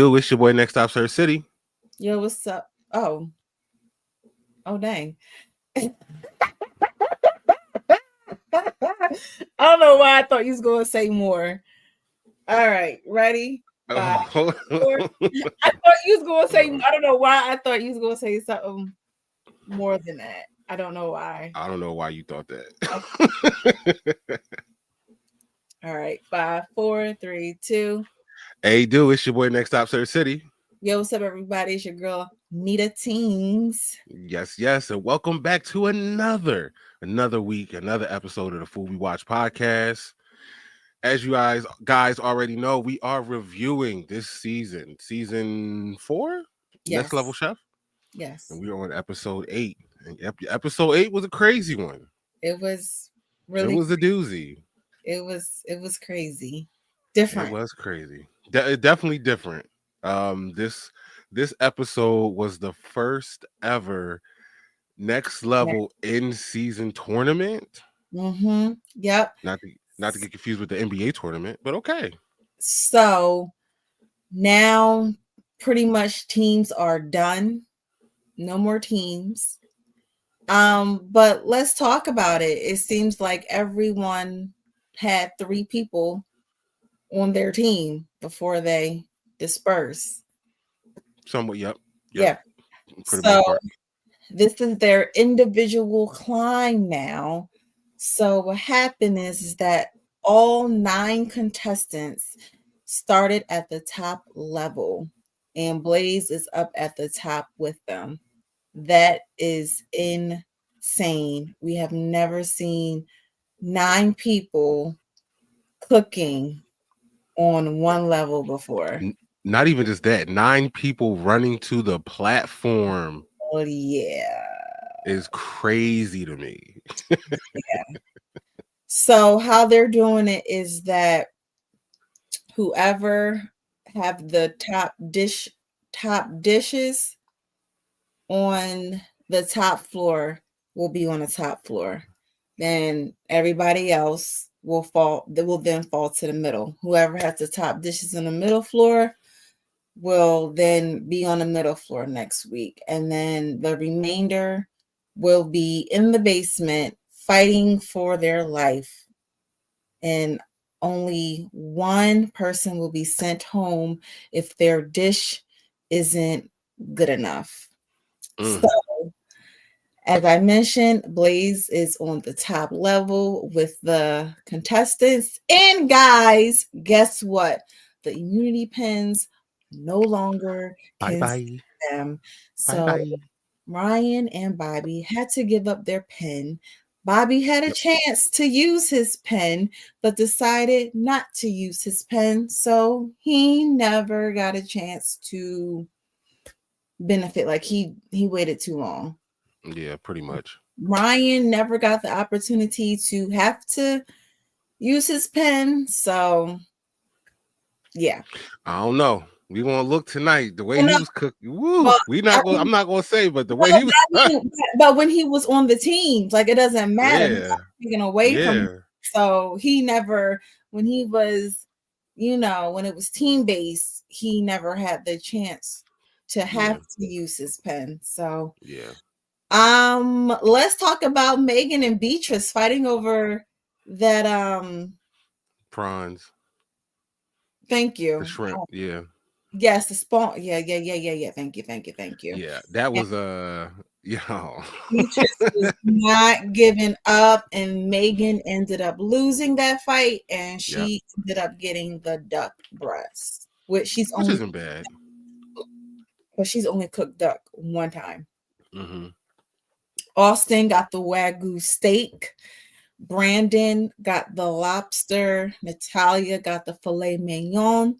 do? It's your boy Nextstop SirchCity. Yo, what's up? Oh, dang. I don't know why I thought you was going to say more. All right, ready? 5, 4. I thought you was going to say, I don't know why I thought you was going to say something more than that. I don't know why. I don't know why you thought that. Okay. All right, 5, 4, 3, 2. Hey, do it's your boy Nextstop SirchCity. Yo, what's up, everybody? It's your girl Neda Teens. Yes, and welcome back to another week, another episode of the Food We Watch podcast. As you guys already know, we are reviewing this season 4, Yes. Next Level Chef. Yes, and we are on episode 8. And episode 8 was a crazy one. It was really. It was a doozy. It was crazy. Different. It was crazy. Definitely different. This episode was the first ever Next Level in season tournament. Mm-hmm. Yep. Not to get confused with the NBA tournament, but okay. So now pretty much teams are done. No more teams. But let's talk about it. It seems like everyone had 3 people on their team before they disperse. Somewhat, yep. Yeah. So this is their individual climb now. So what happened is that all 9 contestants started at the top level, and Blaze is up at the top with them. That is insane. We have never seen 9 people cooking on one level before. Not even just that, 9 people running to the platform. Oh, yeah. Is crazy to me. Yeah. So how they're doing it is that whoever have the top dishes on the top floor will be on the top floor. Then everybody else will then fall to the middle. Whoever has the top dishes on the middle floor will then be on the middle floor next week. And then the remainder will be in the basement fighting for their life. And only one person will be sent home if their dish isn't good enough. So, as I mentioned, Blaze is on the top level with the contestants. And guys, guess what? The immunity pins no longer can see them. So Bye-bye. Ryan and Bobby had to give up their pen. Bobby had a chance to use his pen, but decided not to use his pen. So he never got a chance to benefit. Like he waited too long. Yeah, pretty much. Ryan never got the opportunity to have to use his pen. So yeah. I don't know. We gonna look tonight. The way he was cooking. Woo. Well, I'm not gonna say, but the way he was but when he was on the teams, like it doesn't matter. Yeah. Taken away from him. So he never, when he was, when it was team based, he never had the chance to have to use his pen. So let's talk about Megan and Beatrice fighting over that prawns. Thank you. The shrimp, yeah. Yes, the spawn. Yeah. Thank you. Yeah, that was Beatrice was not giving up, and Megan ended up losing that fight, and she ended up getting the duck breast, which isn't bad. But she's only cooked duck one time. Mm-hmm. Austin got the Wagyu steak. Brandon got the lobster. Natalia got the filet mignon.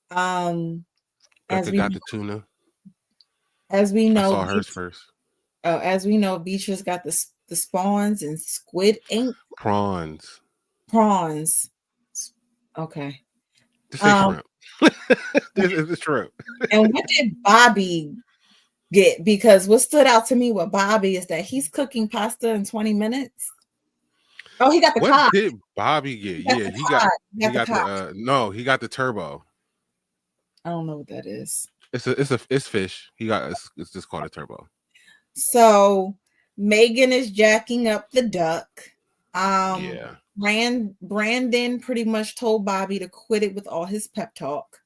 Becca got the tuna. As we know, I saw hers first. As we know, Beatrice got the spawns and squid ink. Prawns. Okay. This is shrimp. This is the shrimp. And what did Bobby get? Because what stood out to me with Bobby is that he's cooking pasta in 20 minutes. Oh, he got the cod. What did Bobby get? He got the turbo. I don't know what that is. It's fish. It's just called a turbo. So Megan is jacking up the duck. Um, Yeah. Brandon pretty much told Bobby to quit it with all his pep talk.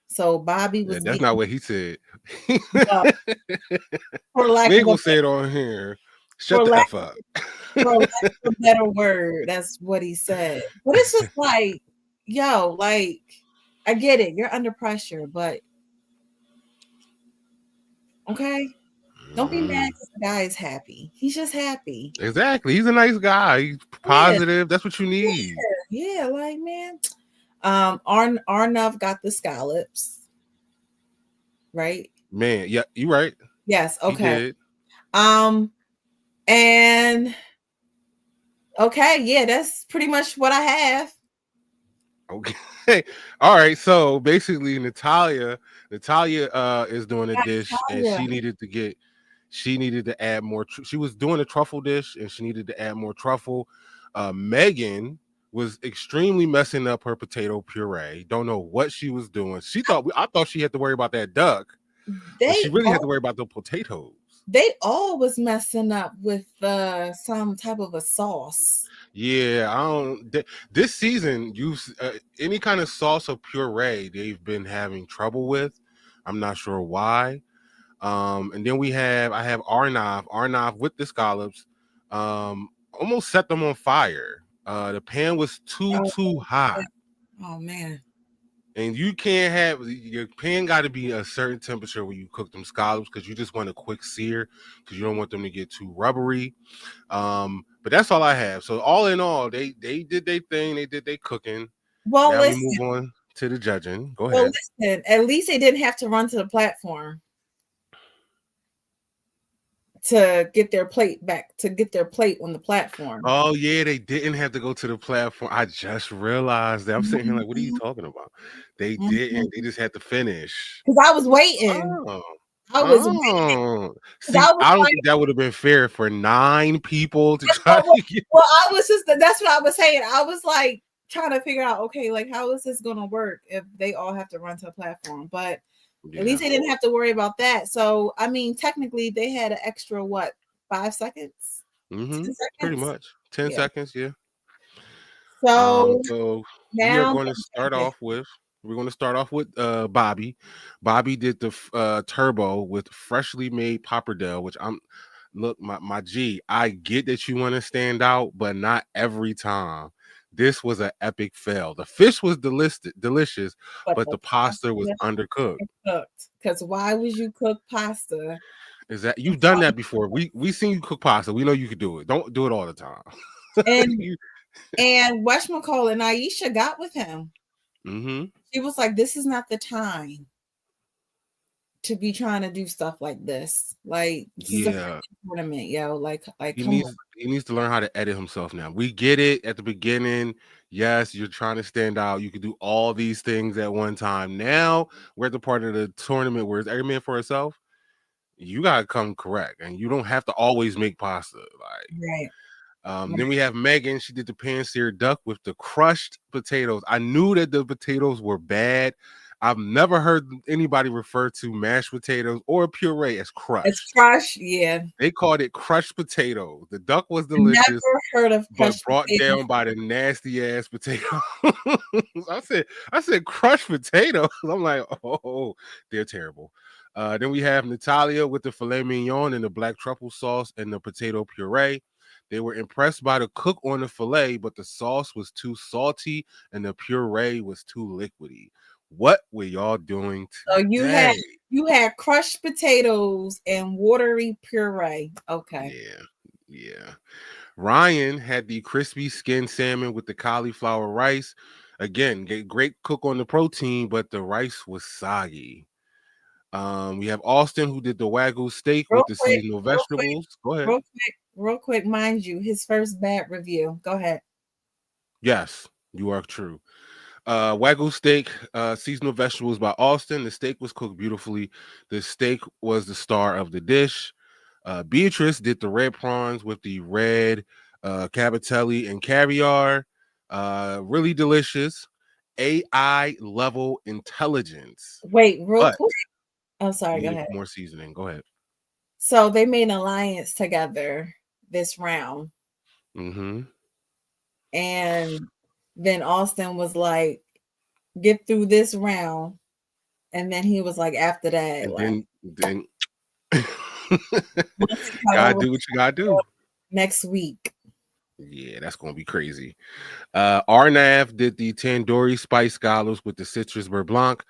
So Bobby Yeah, was that's getting, not what he said. uh, for We lack ain't of a gonna say it on here. Shut for the lack F up. for lack of a better word, that's what he said. But it's just like, yo, like I get it, you're under pressure, but okay, don't be mad Mhm. because the guy is happy. He's just happy. Exactly. He's a nice guy. He's Yeah, positive. That's what you need. yeah, like man. Arnav got the scallops, right? Man, yeah, you right. Yes, He okay. did. Um, and okay, yeah, that's pretty much what I have. Okay. All right. So basically Natalia is doing a dish and Yeah. she needed to add more she was doing a truffle dish and she needed to add more truffle. Megan was extremely messing up her potato puree. Don't know what she was doing. I thought she had to worry about that duck, but They she really had to all worry about the potatoes. they all was messing up with some type of a sauce. Yeah, I don't. This season, any kind of sauce or puree they've been having trouble with. I'm not sure why. And then I have Arnav with the scallops. Almost set them on fire. The pan was Oh, too hot, oh man. and you can't have your pan got to be a certain temperature when you cook them scallops because you just want a quick sear because you don't want them to get too rubbery. But that's all I have. So all in all, they did their thing. They did their cooking. Well, Now we listen. move on to the judging. Go Well, ahead. listen. At least they didn't have to run to the platform to get their plate back. To get their plate on the platform. Oh yeah, they didn't have to go to the platform. I just realized that. I'm sitting here like, what are you Mhm, talking about? They mhm. didn't. They just had to finish. Cause I was waiting. Oh, I was waiting. oh. 'Cause I See, was I don't like, think that would have been fair for 9 people to that's try to get. well, I was just that's what I was saying. I was like trying to figure out, okay, like how is this gonna work if they all have to run to a platform? But at least Yeah. they didn't have to worry about that. So I mean, technically they had an extra what, 5 seconds? Mm-hmm. 10 Pretty seconds? much. 10 Yeah. seconds. Yeah. So So we are now going to start off with Bobby. Bobby did the turbo with freshly made pappardelle, which I'm look my G. I get that you want to stand out, but not every time. This was an epic fail. The fish was delicious, but but the the pasta was pasta undercooked. cooked. Because why would you cook pasta? Is that you've done that before? We seen you cook pasta. We know you could do it. Don't do it all the time. And You, whatchamacallit and Aisha got with him. mm-hmm. She was like, this is not the time to be trying to do stuff like this. Like this is a Yeah. freaking tournament, yo. Like He come on. needs to learn how to edit himself now. We get it at the beginning. Yes, you're trying to stand out. You can do all these things at one time. Now we're at the part of the tournament where it's every man for herself. You gotta come correct, and you don't have to always make pasta. Like, Right. then we have Megan. She did the pan-seared duck with the crushed potatoes. I knew that the potatoes were bad. I've never heard anybody refer to mashed potatoes or puree as It's crushed. crushed. Yeah. They called it crushed potato. The duck was delicious, Never heard of but crushed brought potatoes. down by the nasty ass potato. I said crushed potatoes. I'm like, oh, they're terrible. Then we have Natalia with the filet mignon and the black truffle sauce and the potato puree. They were impressed by the cook on the filet, but the sauce was too salty and the puree was too liquidy. What were y'all doing So today? you had crushed potatoes and watery puree. Okay. Yeah, yeah. Ryan had the crispy skinned salmon with the cauliflower rice. Again, great cook on the protein, but the rice was soggy. We have Austin who did the wagyu steak Real with the quick, seasonal real quick, vegetables. Go ahead. real quick, mind you, his first bad review. Go ahead. Yes, you are true. Wagyu steak, seasonal vegetables by Austin. The steak was cooked beautifully. The steak was the star of the dish. Beatrice did the red prawns with the red cavatelli and caviar. Really delicious. AI level intelligence. Wait, real But quick. I'm sorry, you go need ahead. more seasoning. Go ahead. So they made an alliance together this round. Mm-hmm. And then Austin was like, get through this round. And then he was like, after that, And like, then we'll see how that gotta will do what you gotta do. next week. Yeah, that's gonna be crazy. Arnav did the tandoori spice scallops with the citrus beurre blanc.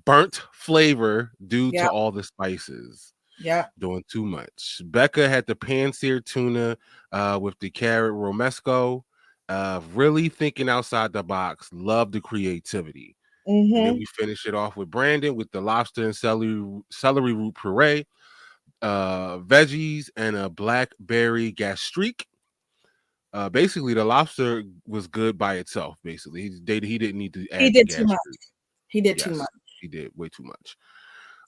Burnt flavor due to Yep. all the spices. Yep. Doing too much. Becca had the pan-seared tuna with the carrot romesco. Really thinking outside the box. Love the creativity. And then Mm-hmm. we finish it off with Brandon with the lobster and celery root puree, veggies, and a blackberry gastrique. Basically, the lobster was good by itself. Basically, he didn't need to He add the did too much. gastrique. He did too Yes, much. he did way too much.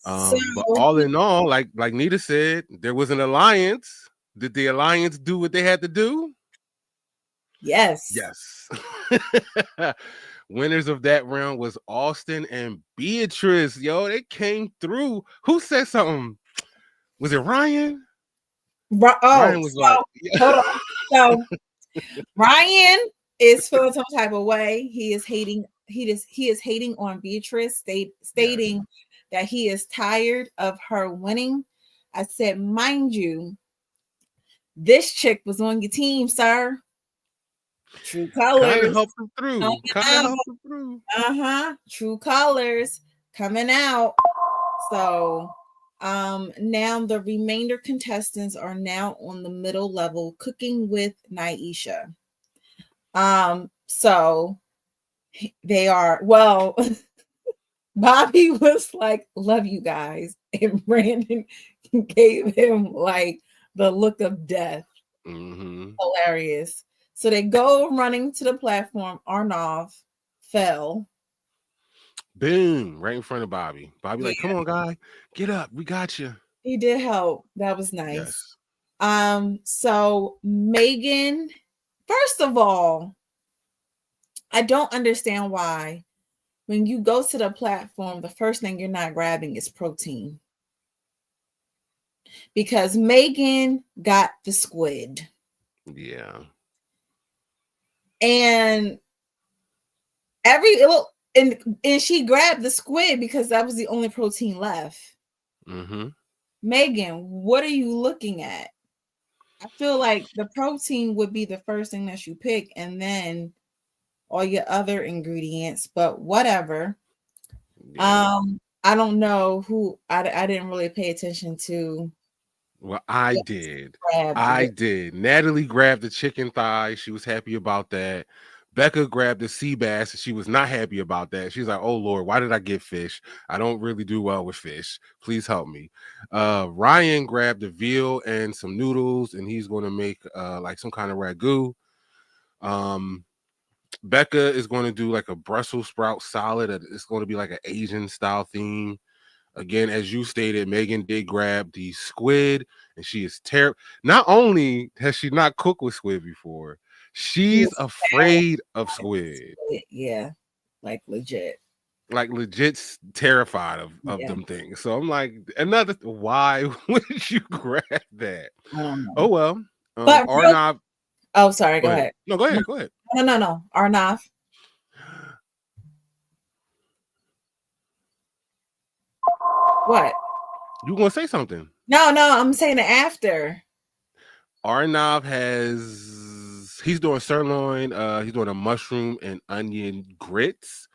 So But all in all, like Nita said, there was an alliance. Did the alliance do what they had to do? yes. Yes. Winners of that round was Austin and Beatrice. Yo, they came through. Who said something? Was it Ryan? Oh, Ryan was like, so hold on. So Ryan is feeling some type of way. He is hating. He is hating on Beatrice, yes. stating that he is tired of her winning. I said, mind you, this chick was on your team, sir. True Kind of colors helped him through. coming Kind of out. helped him through. True colors coming out. So now the remainder contestants are now on the middle level cooking with Naisha. So they are well, Bobby was like, love you guys, and Brandon gave him like the look of death. Mm-hmm. Hilarious. So they go running to the platform. Arnov fell. Boom, right in front of Bobby. Bobby, Yeah, like, come on, guy, get up. We got you. he did help. That was nice. Yes. So Megan, first of all, I don't understand why when you go to the platform, the first thing you're not grabbing is protein. Because Megan got the squid. Yeah. And and she grabbed the squid because that was the only protein left. Mm-hmm. Megan, what are you looking at? I feel like the protein would be the first thing that you pick and then all your other ingredients, but whatever. Yeah. I don't know who I didn't really pay attention to Well, I what did. grabbed I what. did. Natalie grabbed the chicken thigh. She was happy about that. Becca grabbed the sea bass. She was not happy about that. She's like, "Oh Lord, why did I get fish? I don't really do well with fish. Please help me." Ryan grabbed the veal and some noodles, and he's going to make like some kind of ragu. Um, Becca is going to do like a Brussels sprout salad. It's going to be like an Asian style theme. Again, as you stated, Megan did grab the squid, and she is terrible. Not only has she not cooked with squid before, She she's was afraid of squid. terrified. Yeah, like legit. Like legit terrified of Yeah, them things. So I'm like, another why would you grab that? I don't know. Oh well. But real, Arnab, oh, sorry, go go ahead. ahead. No, go No, ahead, go ahead. no. Arnaf. What? You gonna say something? No, I'm saying it after. Arnav he's doing sirloin, he's doing a mushroom and onion grits.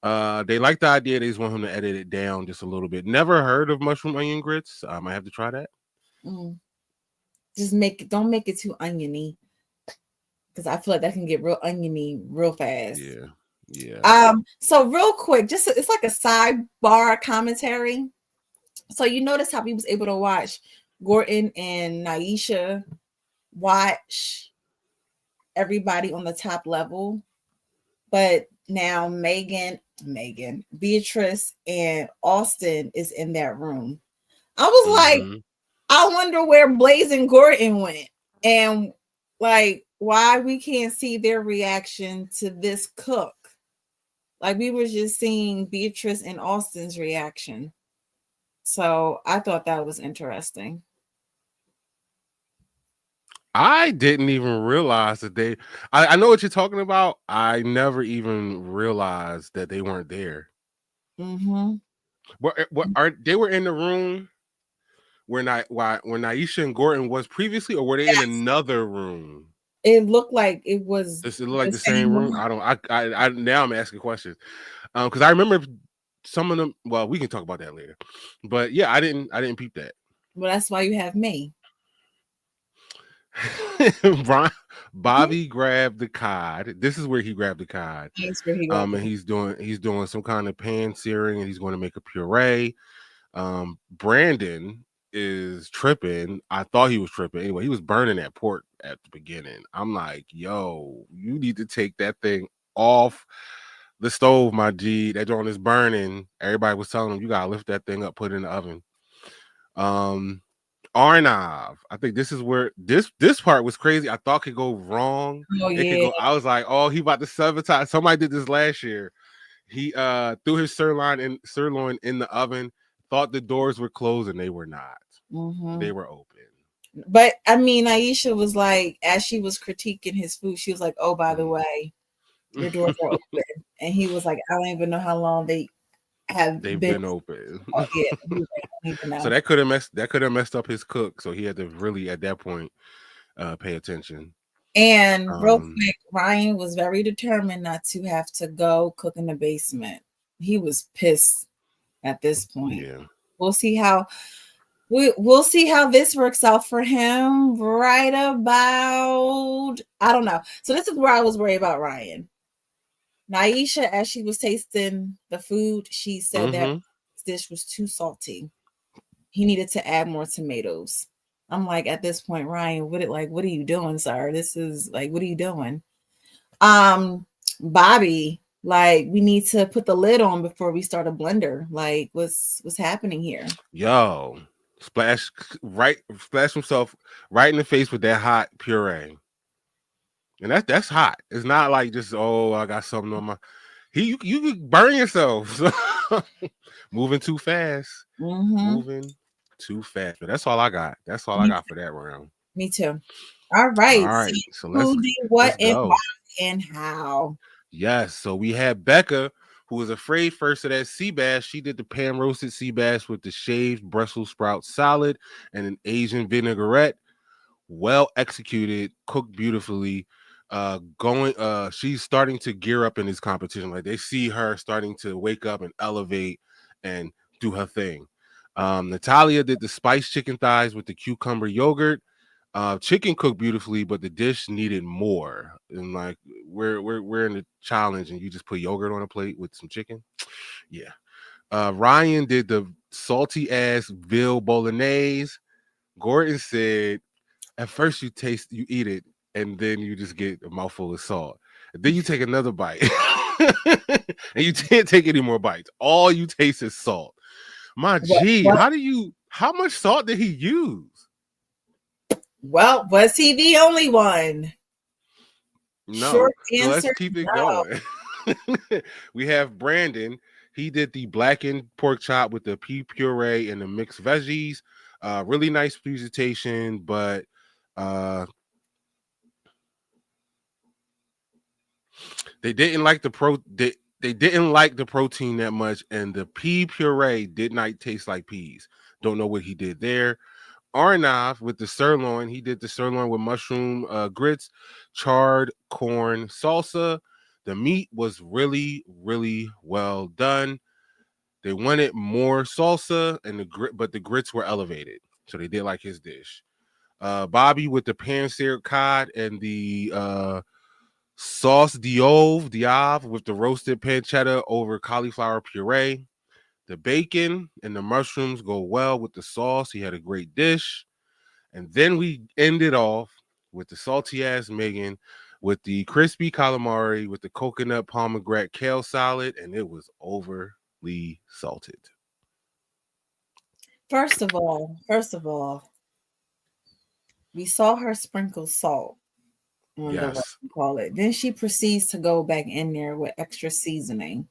They like the idea. They just want him to edit it down just a little bit. Never heard of mushroom onion grits. I might have to try that. Mm. Just don't make it too oniony because I feel like that can get real oniony real fast. Yeah, yeah. So real quick, just it's like a sidebar commentary. So you notice how he was able to watch Gordon and Naisha watch everybody on the top level, but now Beatrice, and Austin is in that room. I was like, Mm-hmm. I wonder where Blaze and Gordon went, and like why we can't see their reaction to this cook. Like we were just seeing Beatrice and Austin's reaction. So I thought that was interesting. I didn't even realize that they. I know what you're talking about. I never even realized that they weren't there. Mm-hmm. What are they were in the room where Naisha and Gordon was previously, or were they in Yes. another room? It looked like it was Does it look like the the same same room? one. I don't. I now I'm asking questions. Because I remember some of them. Well, we can talk about that later. But yeah, I didn't peep that. Well, that's why you have me. Mhm. Bobby grabbed the cod. This is where he grabbed the cod. That's where he got And the. he's doing some kind of pan searing, and he's going to make a puree. Brandon is tripping. I thought he was tripping. Anyway, he was burning that pork at the beginning. I'm like, yo, you need to take that thing off the stove, my G. That joint is burning. Everybody was telling him you gotta lift that thing up, put it in the oven. Um, Arnav. I think this is where this part was crazy. I thought could go wrong. Oh It could yeah. go. I was like, oh, he about to sabotage. Somebody did this last year. He threw his sirloin in the oven. Thought the doors were closed, and they were not. Mm-hmm. They were open. But I mean, Aisha was like, as she was critiquing his food, she was like, "Oh, by the Mm. way, your doors are open," and he was like, "I don't even know how long they have They've been." been open. Oh, yeah, he was like, "I don't even So know." that could have messed up his cook. So he had to really at that point pay attention. And real Um, quick, Ryan was very determined not to have to go cook in the basement. He was pissed at this point. yeah. We'll see how we'll see how this works out for him. Right about, I don't know. So this is where I was worried about Ryan. Naisha, as she was tasting the food, she said that Mm-hmm. this dish was too salty. He needed to add more tomatoes. I'm like, at this point, Ryan, what are you doing, sir? This is like, what are you doing? Um, Bobby, like, we need to put the lid on before we start a blender. Like, what's happening here? Yo, splash himself right in the face with that hot puree. And that's hot. It's not like just I got something on my. You could burn yourself. So, moving too fast, Mm-hmm. moving too fast. But that's all I got. That's all I Me, got for that round. me too. All All right. So right, so who did what let's and go. why and how? Yes, so we had Becca, who was afraid first of that sea bass. She did the pan roasted sea bass with the shaved Brussels sprout salad and an Asian vinaigrette. Well executed, cooked beautifully. She's starting to gear up in this competition. Like they see her starting to wake up and elevate and do her thing. Natalia did the spiced chicken thighs with the cucumber yogurt. Chicken cooked beautifully, but the dish needed more. And like we're in the challenge, and you just put yogurt on a plate with some chicken. Yeah. Ryan did the salty ass veal bolognese. Gordon said at first you eat it, and then you just get a mouthful of salt. And then you take another bite. And you can't take any more bites. All you taste is salt. My G, What? how much salt did he use? Well, was he the only one? Short No. So let's answer, keep it no. going. We have Brandon. He did the blackened pork chop with the pea puree and the mixed veggies. Really nice presentation, but uh they didn't like they didn't like the protein that much, and the pea puree did not taste like peas. Don't know what he did there. Arnav with the sirloin, he did the sirloin with mushroom grits, charred corn salsa. The meat was really, really well done. They wanted more salsa, and but the grits were elevated, so they did like his dish. Bobby with the pan seared cod and the sauce Diov with the roasted pancetta over cauliflower puree. The bacon and the mushrooms go well with the sauce. He had a great dish. And then we ended off with the salty ass Megan with the crispy calamari with the coconut pomegranate kale salad, and it was overly salted. First of all, we saw her sprinkle salt on the, what Yes. you call it. Then she proceeds to go back in there with extra seasoning.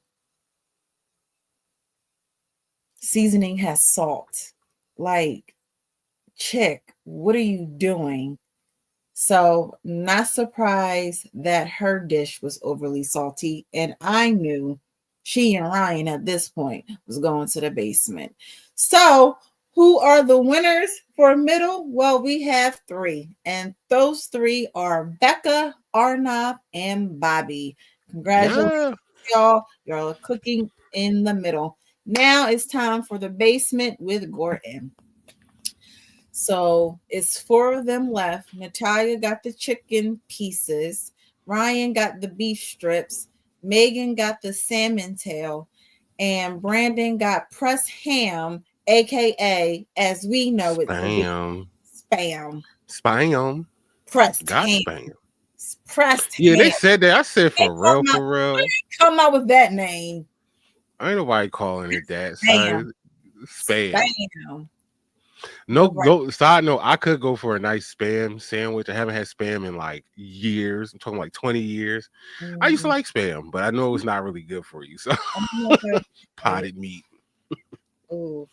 seasoning has salt. Like, chick, what are you doing? So, not surprised that her dish was overly salty. And I knew she and Ryan at this point was going to the basement. So, who are the winners for middle? Well, we have three, and those three are Becca, Arnav, and Bobby. Congratulations, Yeah. y'all. Y'all are cooking in the middle. Now it's time for the basement with Gordon. So it's four of them left. Natalia got the chicken pieces. Ryan got the beef strips. Megan got the salmon tail. And Brandon got pressed ham, aka, as we know it to be, Spam. spam. Spam. Pressed Got ham. spam. Pressed Yeah, they ham. said that. I said They for real, for real. come out with that name. Ain't nobody calling it that. Sorry. Spam. Spam. Spam. No, But right. no. Side note: I could go for a nice spam sandwich. I haven't had spam in like years. I'm talking like 20 years. I used to Mhm. like spam, but I know it's not really good for you. So I don't know if I- potted meat. Ooh,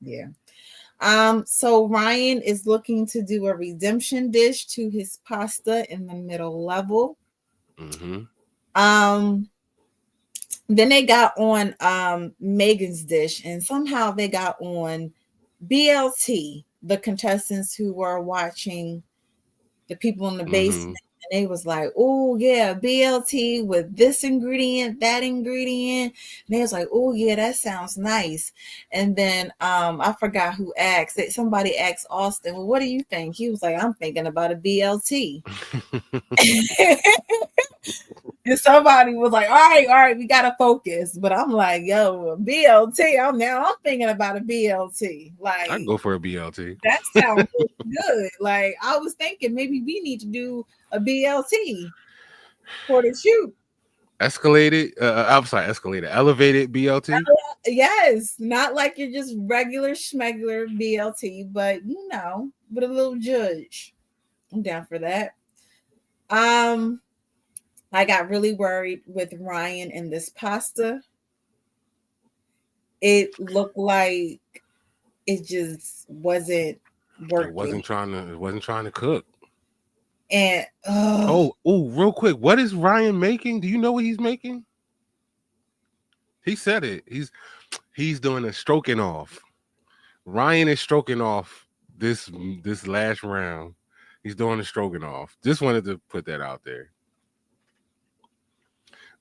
yeah. So Ryan is looking to do a redemption dish to his pasta in the middle level. Mm-hmm. Um, then they got on Megan's dish, and somehow they got on BLT, the contestants who were watching the people in the Mm-hmm. basement, and they was like, "Oh yeah, BLT with this ingredient, that ingredient." And they was like, "Oh yeah, that sounds nice." And then I forgot who asked. Somebody asked Austin, "Well, what do you think?" He was like, "I'm thinking about a BLT." And somebody was like, all right, we gotta focus. But I'm like, yo, BLT. I'm thinking about a BLT. I Like, go for a BLT. that sounds really good. Like, I was thinking maybe we need to do a BLT for the shoot. Escalated. I'm sorry, escalated. Elevated BLT. Yes, not like you're just regular schmegular BLT, but with a little judge. I'm down for that. Um, I got really worried with Ryan and this pasta. It looked like it just wasn't It working. wasn't trying to. It wasn't trying to cook. And Oh, real quick. What is Ryan making? Do you know what he's making? He said it. He's doing a stroking off. Ryan is stroking off this last round. He's doing a stroking off. Just wanted to put that out there.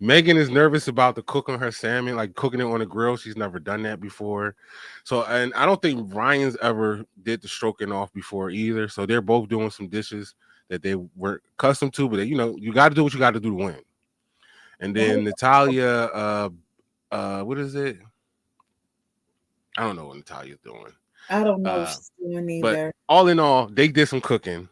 Megan is nervous about the cook on her salmon, like cooking it on a grill. She's never done that before. So, and I don't think Ryan's ever did the stroking off before either. So they're both doing some dishes that they weren't accustomed to, but you got to do what you got to do to win. And then Natalia, what is it? I don't know what Natalia's doing. I don't know what Uh, she's doing but either. all in all, they did some cooking.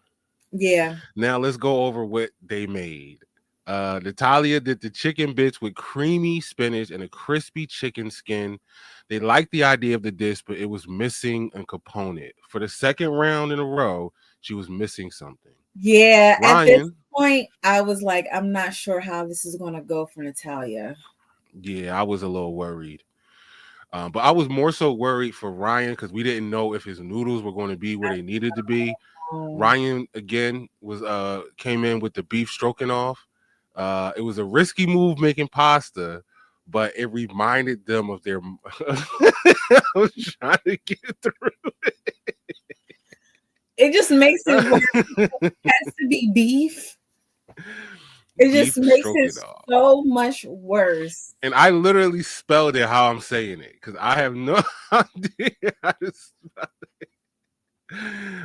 Yeah. Now let's go over what they made. Natalia did the chicken bits with creamy spinach and a crispy chicken skin. They liked the idea of the dish, but it was missing a component. For the second round in a row, she was missing something. Yeah. At this Ryan, point, I was like, I'm not sure how this is going to go for Natalia. yeah, I was a little worried. But I was more so worried for Ryan because we didn't know if his noodles were going to be where they needed to be. Um, Ryan again was came in with the beef stroganoff. It was a risky move making pasta, but it reminded them of their. I was trying to get through. it just makes it worse. It has to be beef. It just Beef makes it stroganoff, so much worse. and I literally spelled it how I'm saying it because I have no idea how to spell.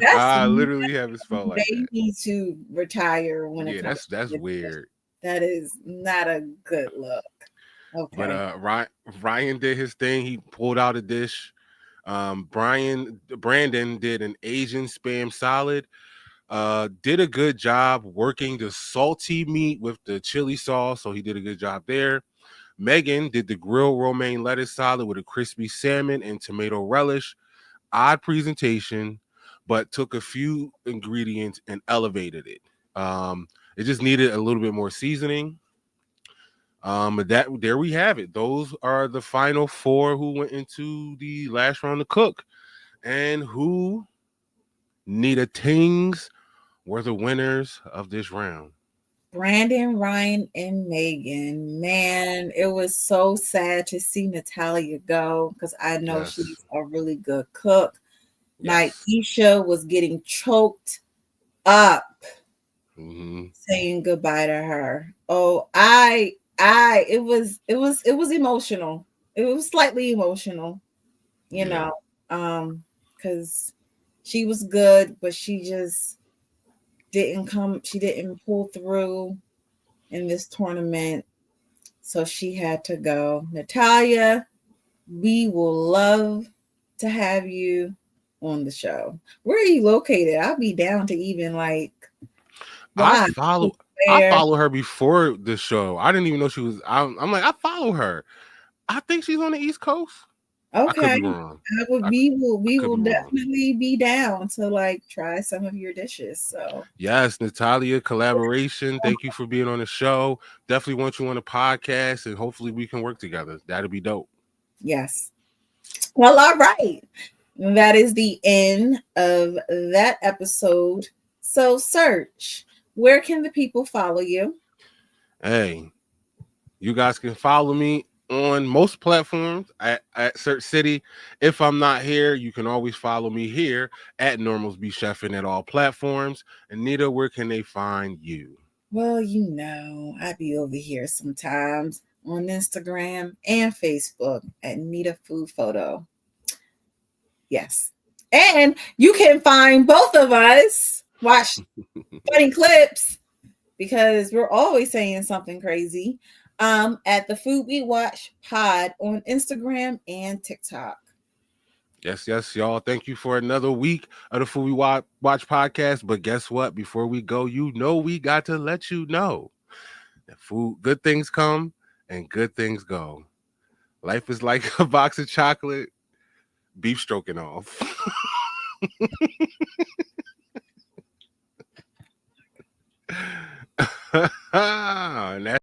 That's I literally have it spelled like they that. need to retire when it Yeah, comes that's to this. weird. That is not a good look. But Okay. Ryan did his thing. He pulled out a dish. Brandon did an Asian spam salad. Did a good job working the salty meat with the chili sauce, so he did a good job there. Megan did the grilled romaine lettuce salad with a crispy salmon and tomato relish. Odd presentation, but took a few ingredients and elevated it. It just needed a little bit more seasoning. But that there we have it. Those are the final four who went into the last round to cook, and who Neda Tings were the winners of this round. Brandon, Ryan, and Megan. Man, it was so sad to see Natalia go because I know Yes, she's a really good cook. yes. Naisha was getting choked up Mm-hmm. saying goodbye to her. Oh, it was emotional. It was slightly emotional, you Yeah. know, because she was good, but she just she didn't pull through in this tournament. So she had to go. Natalia, we will love to have you on the show. Where are you located? I'll be down to even like I fly follow I there. follow her before the show. I didn't even know she was. I'm like I follow her. I think she's on the East Coast. I could Okay. be wrong. I would I, I we could will be wrong. definitely be down to like try some of your dishes. So Yes, Natalia, collaboration. Thank you for being on the show. Definitely want you on the podcast, and hopefully we can work together. That'd be dope. yes. Well, all right. That is the end of that episode. So search. Where can the people follow you? Hey, you guys can follow me on most platforms at Search City. If I'm not here, you can always follow me here at Normals Be Chefing at all platforms. Anita, where can they find you? Well, I be over here sometimes on Instagram and Facebook at Nita Food Photo. Yes. And you can find both of us, watch funny clips because we're always saying something crazy at the Food We Watch Pod on Instagram and TikTok. Yes, yes, y'all. Thank you for another week of the Food We Watch podcast. But guess what? Before we go, we got to let you know that good things come and good things go. Life is like a box of chocolate, beef stroking off. And